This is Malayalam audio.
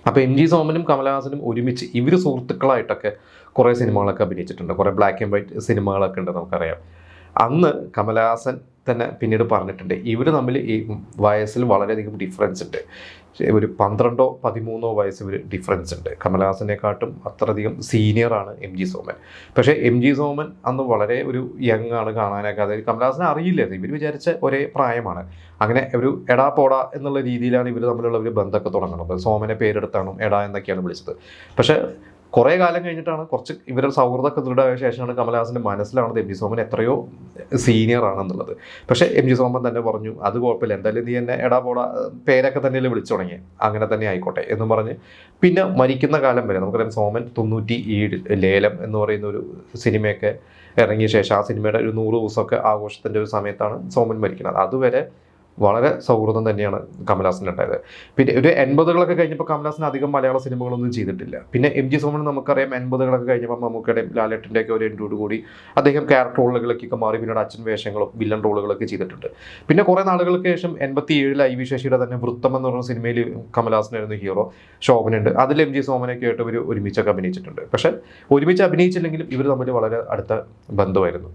അപ്പോൾ എം ജി സോമനും കമലഹാസനും ഒരുമിച്ച് ഇവർ സുഹൃത്തുക്കളായിട്ടൊക്കെ കുറേ സിനിമകളൊക്കെ അഭിനയിച്ചിട്ടുണ്ട്. കുറേ ബ്ലാക്ക് ആൻഡ് വൈറ്റ് സിനിമകളൊക്കെ ഉണ്ട്, നമുക്കറിയാം. അന്ന് കമലഹാസൻ തന്നെ പിന്നീട് പറഞ്ഞിട്ടുണ്ട്, ഇവർ തമ്മിൽ ഈ വയസ്സിൽ വളരെയധികം ഡിഫറൻസ് ഉണ്ട്. ഒരു 12-13 വയസ്സ് ഇവർ ഡിഫറൻസ് ഉണ്ട്. കമലഹാസനെക്കാട്ടും അത്രയധികം സീനിയറാണ് എം ജി സോമൻ. പക്ഷേ എം ജി സോമൻ അന്ന് വളരെ ഒരു യങ് ആണ് കാണാനൊക്കെ. അതായത് കമലഹാസനെ അറിയില്ലായിരുന്നു. ഇവർ വിചാരിച്ച ഒരേ പ്രായമാണ്. അങ്ങനെ ഒരു എടാ പോടാ എന്നുള്ള രീതിയിലാണ് ഇവർ തമ്മിലുള്ള ഒരു ബന്ധമൊക്കെ തുടങ്ങുന്നത്. സോമനെ പേരെടുത്താണ് എടാ എന്നൊക്കെയാണ് വിളിച്ചത്. പക്ഷേ കുറേ കാലം കഴിഞ്ഞിട്ടാണ്, കുറച്ച് ഇവരുടെ സൗഹൃദമൊക്കെ ദൃഢമായ ശേഷമാണ് കമലഹാസൻ്റെ മനസ്സിലാവുന്നത് എം ജി സോമൻ എത്രയോ സീനിയർ ആണെന്നുള്ളത്. പക്ഷേ എം ജി സോമൻ തന്നെ പറഞ്ഞു, അത് കുഴപ്പമില്ല, എന്തായാലും നീ എന്നെ എടാ പോടാ പേരൊക്കെ തന്നെയല്ലേ വിളിച്ചു തുടങ്ങി, അങ്ങനെ തന്നെ ആയിക്കോട്ടെ എന്നും പറഞ്ഞ് പിന്നെ മരിക്കുന്ന കാലം വരെ നമുക്കറിയാം. സോമൻ 97 ലേലം എന്ന് പറയുന്ന ഒരു സിനിമയൊക്കെ ഇറങ്ങിയ ശേഷം, ആ സിനിമയുടെ ഒരു 100 ദിവസമൊക്കെ ആഘോഷത്തിൻ്റെ ഒരു സമയത്താണ് സോമൻ മരിക്കുന്നത്. അതുവരെ വളരെ സൗഹൃദം തന്നെയാണ് കമലഹാസൻ ഉണ്ടായത്. പിന്നെ ഒരു 80കളൊക്കെ കഴിഞ്ഞപ്പോൾ കമലഹാസൻ അധികം മലയാള സിനിമകളൊന്നും ചെയ്തിട്ടില്ല. പിന്നെ എം ജി സോമൻ നമുക്കറിയാം 80കളൊക്കെ കഴിഞ്ഞപ്പോൾ മമ്മൂക്കയുടെയും ലാലേട്ടൻ്റെയൊക്കെ ഒരു എൻഡോടുകൂടി അദ്ദേഹം ക്യാരക്ടർ റോളുകളിലേക്കൊക്കെ മാറി. പിന്നീട് അച്ഛൻ വേഷങ്ങളും വില്ലൻ റോളുകളൊക്കെ ചെയ്തിട്ടുണ്ട്. പിന്നെ കുറേ നാളുകൾക്ക് ശേഷം 87 ഐ വി ശശിയുടെ തന്നെ വൃത്തം എന്ന് പറയുന്ന സിനിമയിൽ കമലഹാസനായിരുന്നു ഹീറോ. ശോഭനുണ്ട്, അതിൽ എം ജി സോമനൊക്കെ ആയിട്ട് ഇവർ ഒരുമിച്ചൊക്കെ അഭിനയിച്ചിട്ടുണ്ട്. പക്ഷേ ഒരുമിച്ച് അഭിനയിച്ചില്ലെങ്കിലും ഇവർ തമ്മിൽ വളരെ അടുത്ത ബന്ധമായിരുന്നു.